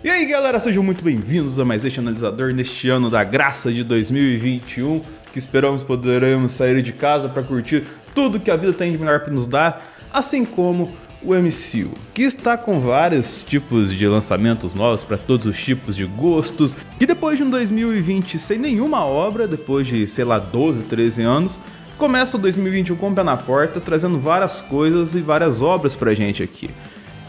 E aí galera, sejam muito bem-vindos a mais este analisador neste ano da graça de 2021, que esperamos poderemos sair de casa para curtir tudo que a vida tem de melhor para nos dar, assim como o MCU, que está com vários tipos de lançamentos novos para todos os tipos de gostos, que depois de um 2020 sem nenhuma obra, depois de, 12, 13 anos, começa o 2021 com o pé na porta, trazendo várias coisas e várias obras pra gente aqui.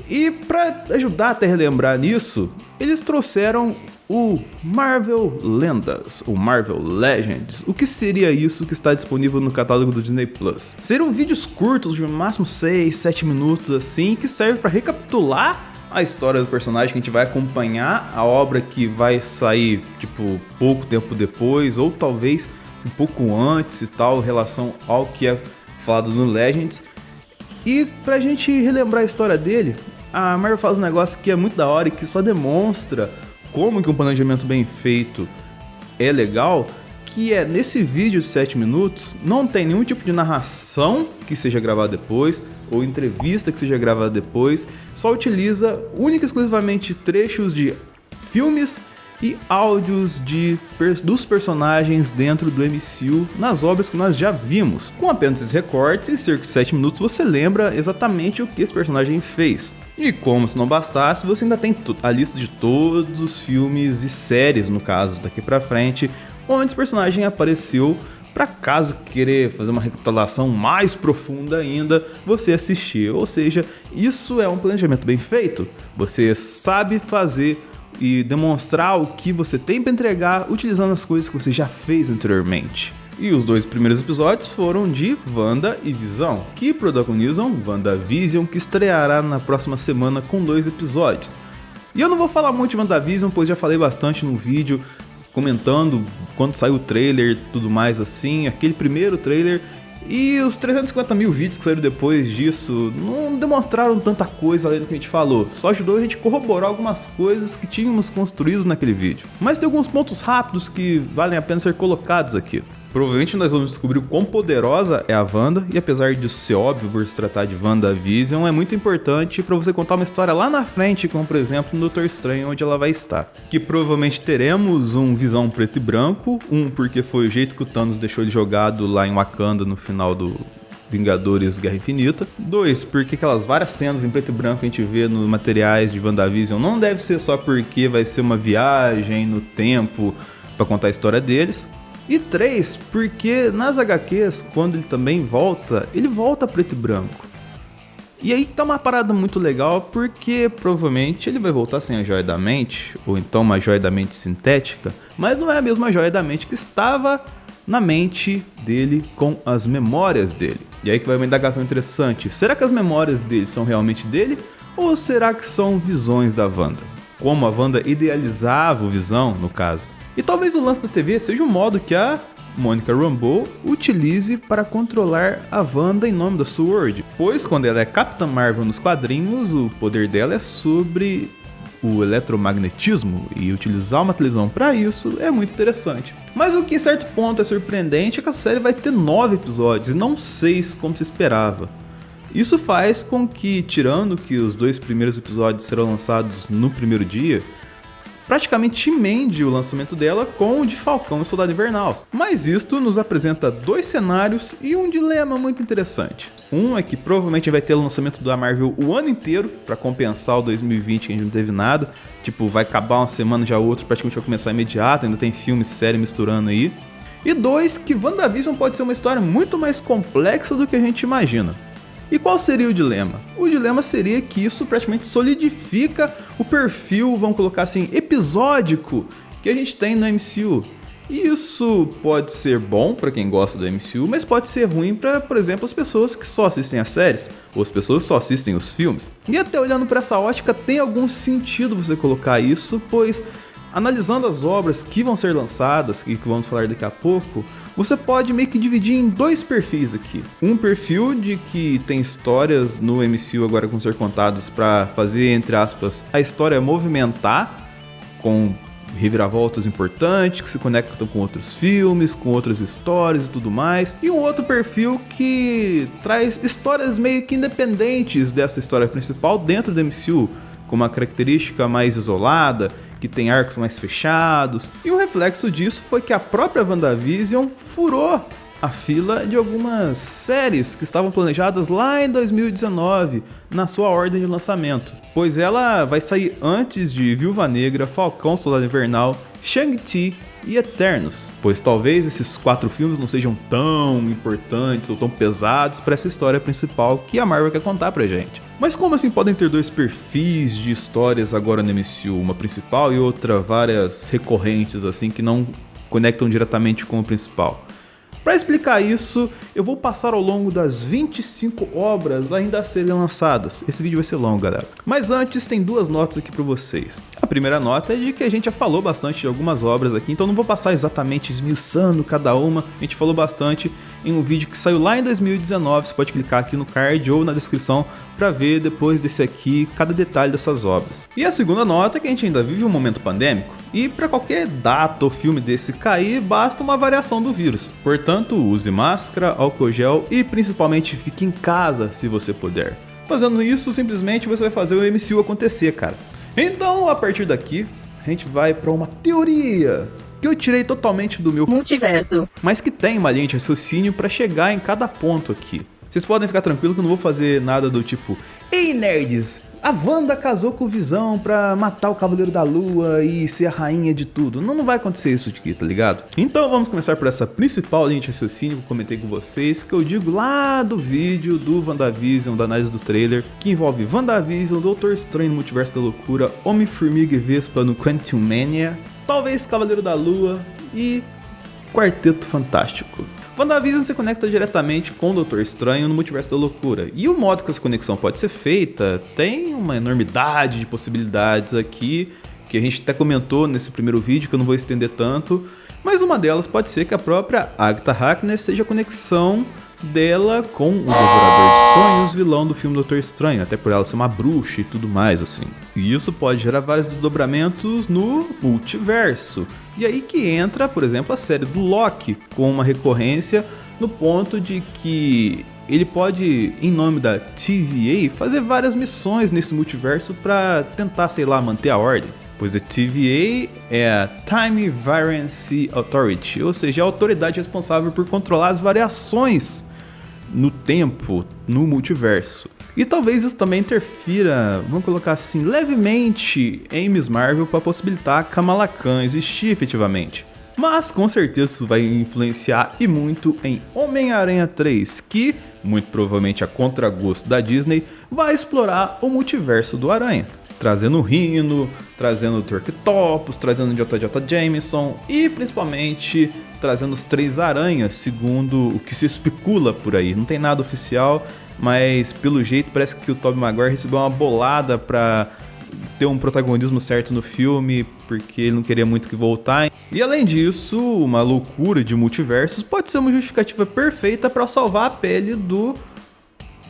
E para ajudar até relembrar nisso, eles trouxeram o Marvel Lendas, o Marvel Legends. O que seria isso que está disponível no catálogo do Disney Plus? Seriam vídeos curtos de no máximo 6, 7 minutos assim, que serve para recapitular a história do personagem, que a gente vai acompanhar a obra que vai sair pouco tempo depois, ou talvez um pouco antes e tal, em relação ao que é falado no Legends. E pra gente relembrar a história dele, a Marvel faz um negócio que é muito da hora e que só demonstra como que um planejamento bem feito é legal, que é nesse vídeo de 7 minutos, não tem nenhum tipo de narração que seja gravada depois, ou entrevista que seja gravada depois, só utiliza única e exclusivamente trechos de filmes e áudios dos personagens dentro do MCU nas obras que nós já vimos. Com apenas esses recortes, em cerca de 7 minutos você lembra exatamente o que esse personagem fez. E como se não bastasse, você ainda tem a lista de todos os filmes e séries, no caso, daqui pra frente, onde esse personagem apareceu, para caso querer fazer uma recapitulação mais profunda ainda, você assistir. Ou seja, isso é um planejamento bem feito. Você sabe fazer e demonstrar o que você tem para entregar utilizando as coisas que você já fez anteriormente. E os 2 primeiros episódios foram de Wanda e Visão, que protagonizam WandaVision, que estreará na próxima semana com 2 episódios. E eu não vou falar muito de WandaVision, pois já falei bastante no vídeo, comentando quando saiu o trailer e tudo mais assim, aquele primeiro trailer. E os 350 mil vídeos que saíram depois disso não demonstraram tanta coisa além do que a gente falou, só ajudou a gente a corroborar algumas coisas que tínhamos construído naquele vídeo. Mas tem alguns pontos rápidos que valem a pena ser colocados aqui. Provavelmente nós vamos descobrir o quão poderosa é a Wanda, e apesar disso ser óbvio por se tratar de WandaVision, é muito importante para você contar uma história lá na frente, como por exemplo no Doutor Estranho, onde ela vai estar. Que provavelmente teremos um Visão preto e branco, porque foi o jeito que o Thanos deixou ele jogado lá em Wakanda no final do Vingadores Guerra Infinita. 2, porque aquelas várias cenas em preto e branco que a gente vê nos materiais de WandaVision não deve ser só porque vai ser uma viagem no tempo para contar a história deles. E 3, porque nas HQs, quando ele também volta, ele volta preto e branco. E aí tá uma parada muito legal, porque provavelmente ele vai voltar sem a Joia da Mente, ou então uma Joia da Mente sintética, mas não é a mesma Joia da Mente que estava na mente dele com as memórias dele. E aí que vai uma indagação interessante, será que as memórias dele são realmente dele, ou será que são visões da Wanda? Como a Wanda idealizava o Visão, no caso. E talvez o lance da TV seja um modo que a Monica Rambeau utilize para controlar a Wanda em nome da SWORD, pois quando ela é Capitã Marvel nos quadrinhos, o poder dela é sobre o eletromagnetismo, e utilizar uma televisão para isso é muito interessante. Mas o que em certo ponto é surpreendente é que a série vai ter 9 episódios e não 6 como se esperava. Isso faz com que, tirando que os 2 primeiros episódios serão lançados no primeiro dia, praticamente emende o lançamento dela com o de Falcão e Soldado Invernal. Mas isto nos apresenta 2 cenários e um dilema muito interessante. Um é que provavelmente vai ter o lançamento da Marvel o ano inteiro, para compensar o 2020 que a gente não teve nada. Vai acabar uma semana já outra, praticamente vai começar imediato, ainda tem filme e série misturando aí. E 2, que WandaVision pode ser uma história muito mais complexa do que a gente imagina. E qual seria o dilema? O dilema seria que isso praticamente solidifica o perfil, vamos colocar assim, episódico que a gente tem no MCU. E isso pode ser bom para quem gosta do MCU, mas pode ser ruim para, por exemplo, as pessoas que só assistem as séries, ou as pessoas que só assistem os filmes. E até olhando para essa ótica, tem algum sentido você colocar isso, pois analisando as obras que vão ser lançadas e que vamos falar daqui a pouco, você pode meio que dividir em 2 perfis aqui. Um perfil de que tem histórias no MCU agora com ser contadas para fazer, entre aspas, a história movimentar, com reviravoltas importantes que se conectam com outros filmes, com outras histórias e tudo mais. E um outro perfil que traz histórias meio que independentes dessa história principal dentro do MCU, com uma característica mais isolada, que tem arcos mais fechados. E um reflexo disso foi que a própria WandaVision furou a fila de algumas séries que estavam planejadas lá em 2019, na sua ordem de lançamento, pois ela vai sair antes de Viúva Negra, Falcão Soldado Invernal, Shang-Chi e Eternos, pois talvez esses 4 filmes não sejam tão importantes ou tão pesados para essa história principal que a Marvel quer contar pra gente. Mas como assim podem ter 2 perfis de histórias agora no MCU, uma principal e outra várias recorrentes assim que não conectam diretamente com o principal? Para explicar isso, eu vou passar ao longo das 25 obras ainda a serem lançadas. Esse vídeo vai ser longo, galera. Mas antes, tem 2 notas aqui para vocês. A primeira nota é de que a gente já falou bastante de algumas obras aqui, então não vou passar exatamente esmiuçando cada uma. A gente falou bastante em um vídeo que saiu lá em 2019, você pode clicar aqui no card ou na descrição para ver depois desse aqui cada detalhe dessas obras. E a segunda nota é que a gente ainda vive um momento pandêmico, e para qualquer data ou filme desse cair, basta uma variação do vírus. Portanto, use máscara, álcool gel e principalmente fique em casa se você puder. Fazendo isso, simplesmente você vai fazer o MCU acontecer, cara. Então, a partir daqui, a gente vai para uma teoria que eu tirei totalmente do meu multiverso, mas que tem uma linha de raciocínio para chegar em cada ponto aqui. Vocês podem ficar tranquilos que eu não vou fazer nada do tipo: ei nerds, a Wanda casou com o Visão pra matar o Cavaleiro da Lua e ser a rainha de tudo. Não vai acontecer isso aqui, tá ligado? Então vamos começar por essa principal linha de raciocínio que eu comentei com vocês, que eu digo lá do vídeo do WandaVision, da análise do trailer, que envolve WandaVision, Doutor Estranho no Multiverso da Loucura, Homem-Formiga e Vespa no Quantumania, talvez Cavaleiro da Lua e Quarteto Fantástico. WandaVision se conecta diretamente com o Doutor Estranho no Multiverso da Loucura, e o modo que essa conexão pode ser feita tem uma enormidade de possibilidades aqui, que a gente até comentou nesse primeiro vídeo, que eu não vou estender tanto, mas uma delas pode ser que a própria Agatha Harkness seja a conexão dela com o Devorador de Sonhos, vilão do filme Doutor Estranho, até por ela ser uma bruxa e tudo mais assim. E isso pode gerar vários desdobramentos no multiverso. E aí que entra, por exemplo, a série do Loki, com uma recorrência no ponto de que ele pode, em nome da TVA, fazer várias missões nesse multiverso para tentar, sei lá, manter a ordem. Pois a TVA é a Time Variance Authority, ou seja, a autoridade responsável por controlar as variações no tempo, no multiverso. E talvez isso também interfira, vamos colocar assim, levemente em Miss Marvel para possibilitar Kamala Khan existir efetivamente. Mas com certeza isso vai influenciar e muito em Homem-Aranha 3, que, muito provavelmente a contragosto da Disney, vai explorar o multiverso do Aranha. Trazendo o Rhino, trazendo o Dr. Octopus, trazendo o J.J. Jameson e principalmente trazendo os 3 aranhas, segundo o que se especula por aí. Não tem nada oficial, mas pelo jeito parece que o Tobey Maguire recebeu uma bolada pra ter um protagonismo certo no filme, porque ele não queria muito que voltar. E além disso, uma loucura de multiversos pode ser uma justificativa perfeita para salvar a pele do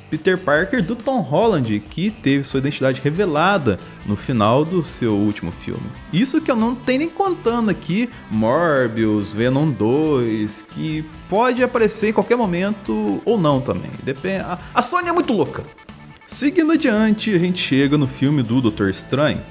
Peter Parker do Tom Holland, que teve sua identidade revelada no final do seu último filme. Isso que eu não tenho nem contando aqui, Morbius, Venom 2, que pode aparecer em qualquer momento ou não também. Depende. A Sony é muito louca. Seguindo adiante, a gente chega no filme do Doutor Estranho,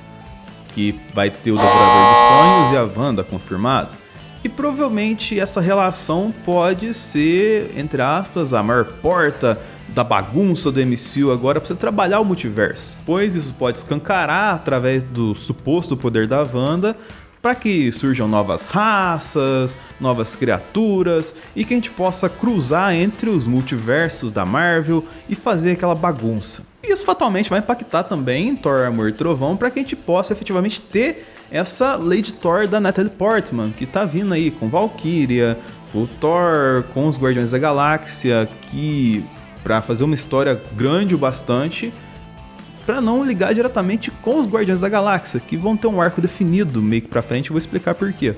que vai ter o Devorador de Sonhos e a Wanda confirmados. E provavelmente essa relação pode ser, entre aspas, a maior porta da bagunça do MCU agora para você trabalhar o multiverso, pois isso pode escancarar através do suposto poder da Wanda para que surjam novas raças, novas criaturas e que a gente possa cruzar entre os multiversos da Marvel e fazer aquela bagunça. E isso fatalmente vai impactar também em Thor, Amor e Trovão para que a gente possa efetivamente ter essa Lady Thor da Natalie Portman, que tá vindo aí com Valkyria, o Thor com os Guardiões da Galáxia, que para fazer uma história grande o bastante, para não ligar diretamente com os Guardiões da Galáxia, que vão ter um arco definido meio que pra frente, eu vou explicar por quê.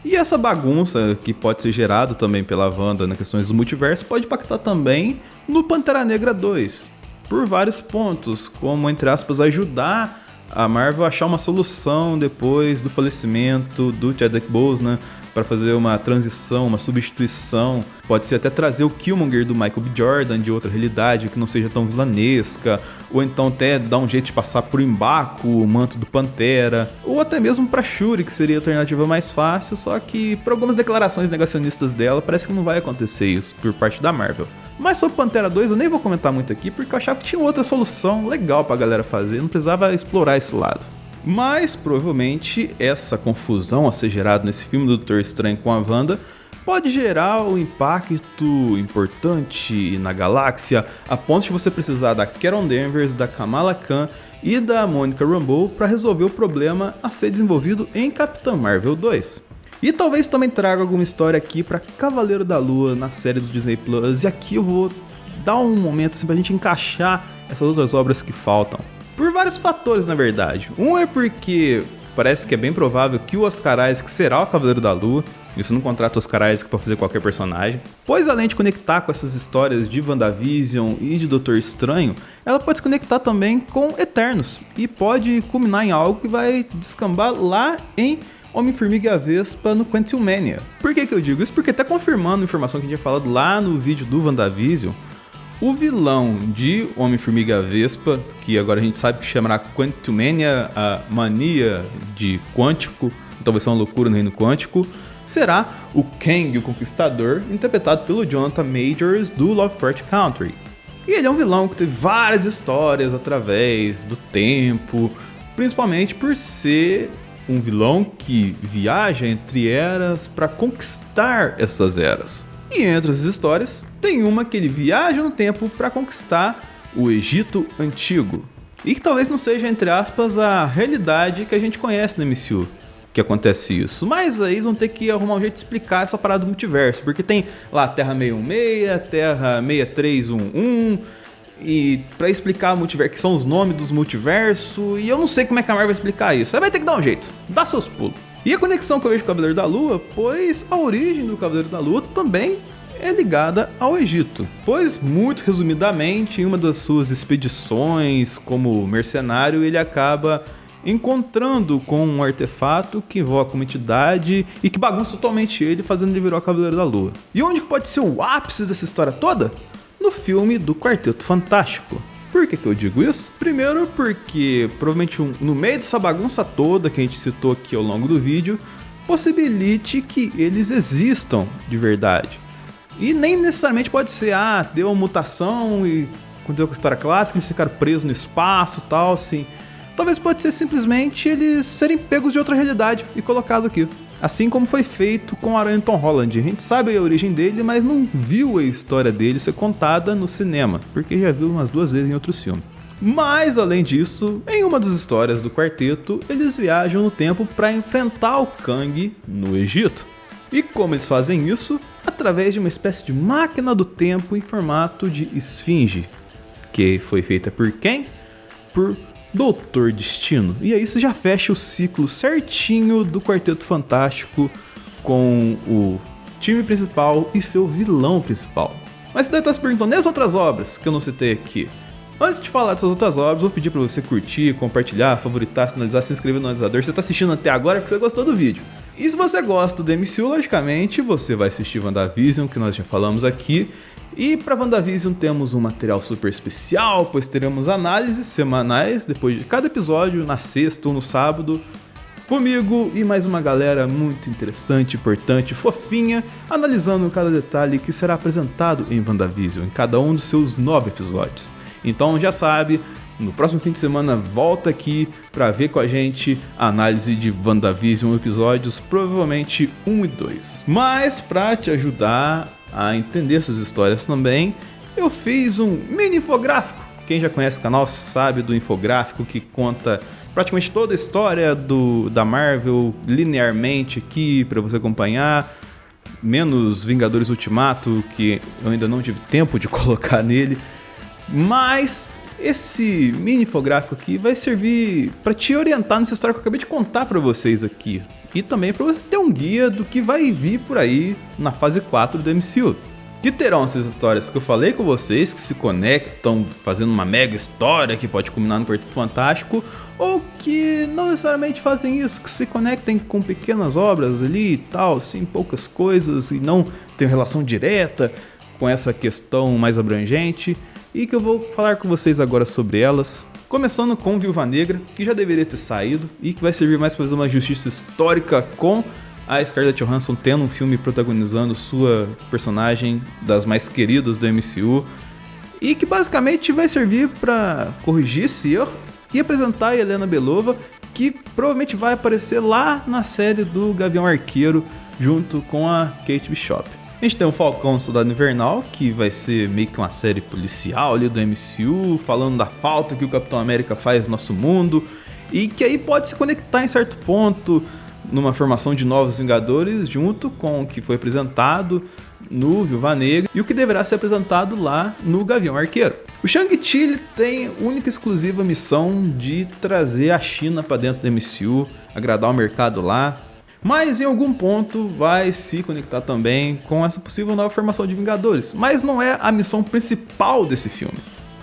E essa bagunça que pode ser gerada também pela Wanda nas questões do multiverso pode impactar também no Pantera Negra 2, por vários pontos, como, entre aspas, ajudar a Marvel achar uma solução depois do falecimento do Chadwick Boseman para fazer uma transição, uma substituição. Pode ser até trazer o Killmonger do Michael B. Jordan de outra realidade que não seja tão vilanesca, ou então até dar um jeito de passar por M'Baku, o manto do Pantera, ou até mesmo para Shuri, que seria a alternativa mais fácil, só que por algumas declarações negacionistas dela parece que não vai acontecer isso por parte da Marvel. Mas sobre Pantera 2 eu nem vou comentar muito aqui porque eu achava que tinha outra solução legal pra galera fazer, não precisava explorar esse lado. Mas provavelmente essa confusão a ser gerada nesse filme do Doutor Estranho com a Wanda pode gerar um impacto importante na galáxia a ponto de você precisar da Carol Danvers, da Kamala Khan e da Monica Rambeau para resolver o problema a ser desenvolvido em Capitã Marvel 2. E talvez também traga alguma história aqui pra Cavaleiro da Lua na série do Disney Plus. E aqui eu vou dar um momento assim, pra gente encaixar essas outras obras que faltam. Por vários fatores, na verdade. Um é porque parece que é bem provável que o Oscar Isaac será o Cavaleiro da Lua. Isso não contrata o Oscar Isaac pra fazer qualquer personagem. Pois além de conectar com essas histórias de WandaVision e de Doutor Estranho, ela pode se conectar também com Eternos. E pode culminar em algo que vai descambar lá em Homem-Formiga e a Vespa no Quantumania. Por que eu digo isso? Porque até confirmando a informação que a gente tinha falado lá no vídeo do WandaVision, o vilão de Homem-Formiga e a Vespa, que agora a gente sabe que chamará Quantumania, a mania de quântico, então vai ser uma loucura no reino quântico, será o Kang, o Conquistador, interpretado pelo Jonathan Majors do Lovecraft Country. E ele é um vilão que teve várias histórias através do tempo, principalmente por ser um vilão que viaja entre eras para conquistar essas eras. E entre as histórias, tem uma que ele viaja no tempo para conquistar o Egito Antigo. E que talvez não seja, entre aspas, a realidade que a gente conhece no MCU que acontece isso. Mas aí eles vão ter que arrumar um jeito de explicar essa parada do multiverso. Porque tem lá a Terra 616, Terra 6311... E pra explicar o multiverso, que são os nomes dos multiversos, e eu não sei como é que a Marvel vai explicar isso. Aí vai ter que dar um jeito, dá seus pulos. E a conexão que eu vejo com o Cavaleiro da Lua, pois a origem do Cavaleiro da Lua também é ligada ao Egito. Pois, muito resumidamente, em uma das suas expedições como mercenário, ele acaba encontrando com um artefato que invoca uma entidade e que bagunça totalmente ele, fazendo ele virar o Cavaleiro da Lua. E onde pode ser o ápice dessa história toda? No filme do Quarteto Fantástico. Por que eu digo isso? Primeiro porque provavelmente no meio dessa bagunça toda que a gente citou aqui ao longo do vídeo, possibilite que eles existam de verdade. E nem necessariamente pode ser, deu uma mutação e aconteceu com a história clássica, eles ficaram presos no espaço e tal, assim. Talvez pode ser simplesmente eles serem pegos de outra realidade e colocados aqui. Assim como foi feito com o Aranha Tom Holland. A gente sabe a origem dele, mas não viu a história dele ser contada no cinema, porque já viu umas 2 vezes em outros filmes. Mas, além disso, em uma das histórias do quarteto, eles viajam no tempo para enfrentar o Kang no Egito. E como eles fazem isso? Através de uma espécie de máquina do tempo em formato de esfinge, que foi feita por quem? Por Doutor Destino. E aí você já fecha o ciclo certinho do Quarteto Fantástico com o time principal e seu vilão principal. Mas você deve estar se perguntando, e as outras obras que eu não citei aqui? Antes de falar dessas outras obras, vou pedir para você curtir, compartilhar, favoritar, sinalizar, se inscrever no analisador. Você está assistindo até agora porque você gostou do vídeo. E se você gosta do MCU, logicamente, você vai assistir WandaVision, que nós já falamos aqui. E para WandaVision temos um material super especial, pois teremos análises semanais depois de cada episódio, na sexta ou no sábado, comigo e mais uma galera muito interessante, importante, fofinha, analisando cada detalhe que será apresentado em WandaVision, em cada um dos seus 9 episódios. Então já sabe, no próximo fim de semana volta aqui para ver com a gente a análise de WandaVision, episódios provavelmente 1 e 2. Mas para te ajudar a entender essas histórias também, eu fiz um mini infográfico. Quem já conhece o canal sabe do infográfico que conta praticamente toda a história da Marvel linearmente aqui para você acompanhar, menos Vingadores Ultimato, que eu ainda não tive tempo de colocar nele. Mas esse mini infográfico aqui vai servir para te orientar nessa história que eu acabei de contar para vocês aqui. E também para você ter um guia do que vai vir por aí na fase 4 do MCU. que terão essas histórias que eu falei com vocês, que se conectam fazendo uma mega história que pode culminar no Quarteto Fantástico, ou que não necessariamente fazem isso, que se conectem com pequenas obras ali e tal, assim, poucas coisas, e não tem relação direta com essa questão mais abrangente, e que eu vou falar com vocês agora sobre elas. Começando com Viúva Negra, que já deveria ter saído, e que vai servir mais para fazer uma justiça histórica com a Scarlett Johansson tendo um filme protagonizando sua personagem das mais queridas do MCU, e que basicamente vai servir para corrigir esse erro e apresentar a Yelena Belova, que provavelmente vai aparecer lá na série do Gavião Arqueiro junto com a Kate Bishop. A gente tem o Falcão Soldado Invernal, que vai ser meio que uma série policial ali do MCU, falando da falta que o Capitão América faz no nosso mundo, e que aí pode se conectar em certo ponto numa formação de novos Vingadores junto com o que foi apresentado no Viúva Negra e o que deverá ser apresentado lá no Gavião Arqueiro. O Shang-Chi tem única e exclusiva missão de trazer a China para dentro do MCU, agradar o mercado lá, mas em algum ponto vai se conectar também com essa possível nova formação de Vingadores, mas não é a missão principal desse filme.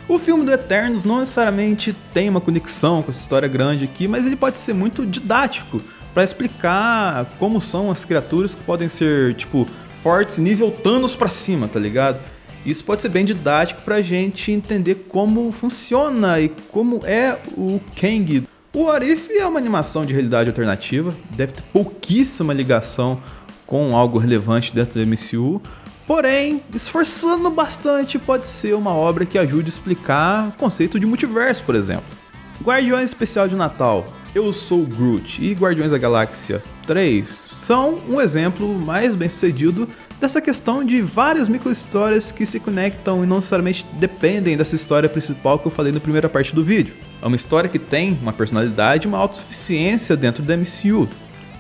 O filme do Eternos não necessariamente tem uma conexão com essa história grande aqui, mas ele pode ser muito didático para explicar como são as criaturas que podem ser, tipo, fortes nível Thanos pra cima, tá ligado? Isso pode ser bem didático pra gente entender como funciona e como é o Kang. O What If é uma animação de realidade alternativa, deve ter pouquíssima ligação com algo relevante dentro do MCU, porém, esforçando bastante, pode ser uma obra que ajude a explicar o conceito de multiverso, por exemplo. Guardiões Especial de Natal, Eu Sou Groot e Guardiões da Galáxia 3 são um exemplo mais bem sucedido dessa questão de várias micro-histórias que se conectam e não necessariamente dependem dessa história principal que eu falei na primeira parte do vídeo. É uma história que tem uma personalidade e uma autossuficiência dentro da MCU,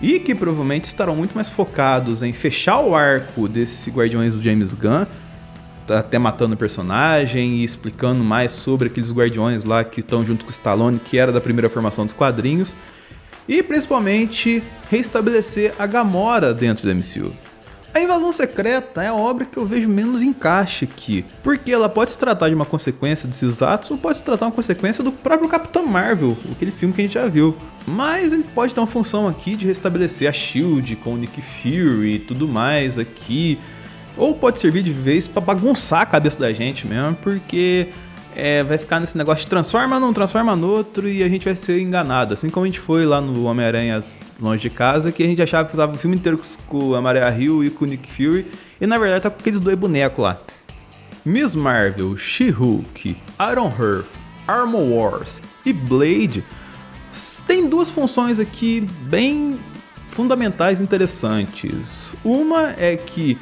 e que provavelmente estarão muito mais focados em fechar o arco desse Guardiões do James Gunn, até matando o personagem e explicando mais sobre aqueles Guardiões lá que estão junto com o Stallone, que era da primeira formação dos quadrinhos, e principalmente reestabelecer a Gamora dentro do MCU. A Invasão Secreta é a obra que eu vejo menos encaixe aqui, porque ela pode se tratar de uma consequência desses atos ou pode se tratar de uma consequência do próprio Capitão Marvel, aquele filme que a gente já viu. Mas ele pode ter uma função aqui de restabelecer a SHIELD com o Nick Fury e tudo mais aqui, ou pode servir de vez pra bagunçar a cabeça da gente mesmo, porque vai ficar nesse negócio de transforma num, transforma no outro, e a gente vai ser enganado. Assim como a gente foi lá no Homem-Aranha Longe de Casa, que a gente achava que tava o filme inteiro com a Maria Hill e com o Nick Fury, e na verdade tá com aqueles dois bonecos lá. Miss Marvel, She-Hulk, Iron Hearth, Armor Wars e Blade tem duas funções aqui bem fundamentais e interessantes. Uma é que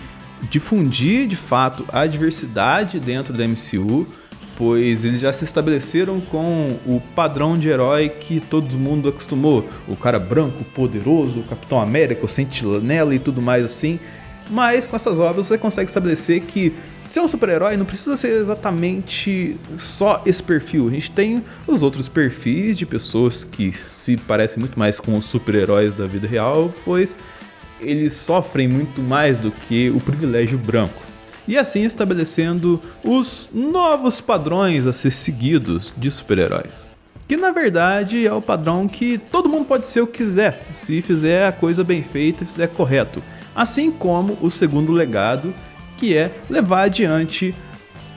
difundir de fato a diversidade dentro da MCU, pois eles já se estabeleceram com o padrão de herói que todo mundo acostumou, o cara branco, poderoso, o Capitão América, o Sentinela e tudo mais assim, mas com essas obras você consegue estabelecer que ser um super-herói não precisa ser exatamente só esse perfil. A gente tem os outros perfis de pessoas que se parecem muito mais com os super-heróis da vida real, pois eles sofrem muito mais do que o privilégio branco. E assim estabelecendo os novos padrões a ser seguidos de super-heróis. Que na verdade é o padrão que todo mundo pode ser o que quiser, se fizer a coisa bem feita e fizer correto. Assim como o segundo legado, que é levar adiante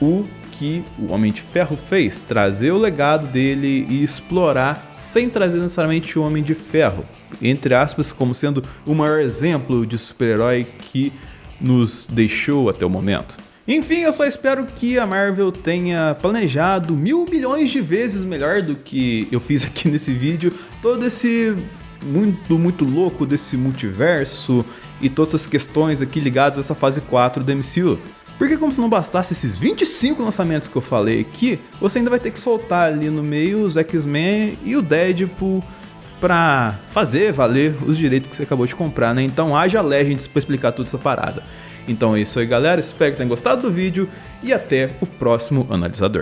o que o Homem de Ferro fez, trazer o legado dele e explorar sem trazer necessariamente o Homem de Ferro, entre aspas, como sendo o maior exemplo de super-herói que nos deixou até o momento. Enfim, eu só espero que a Marvel tenha planejado 1.000 milhões de vezes melhor do que eu fiz aqui nesse vídeo, todo esse muito louco desse multiverso e todas as questões aqui ligadas a essa fase 4 do MCU. Porque como se não bastasse esses 25 lançamentos que eu falei aqui, você ainda vai ter que soltar ali no meio os X-Men e o Deadpool pra fazer valer os direitos que você acabou de comprar, né? Então haja Legends pra explicar toda essa parada. Então é isso aí, galera, espero que tenham gostado do vídeo e até o próximo analisador.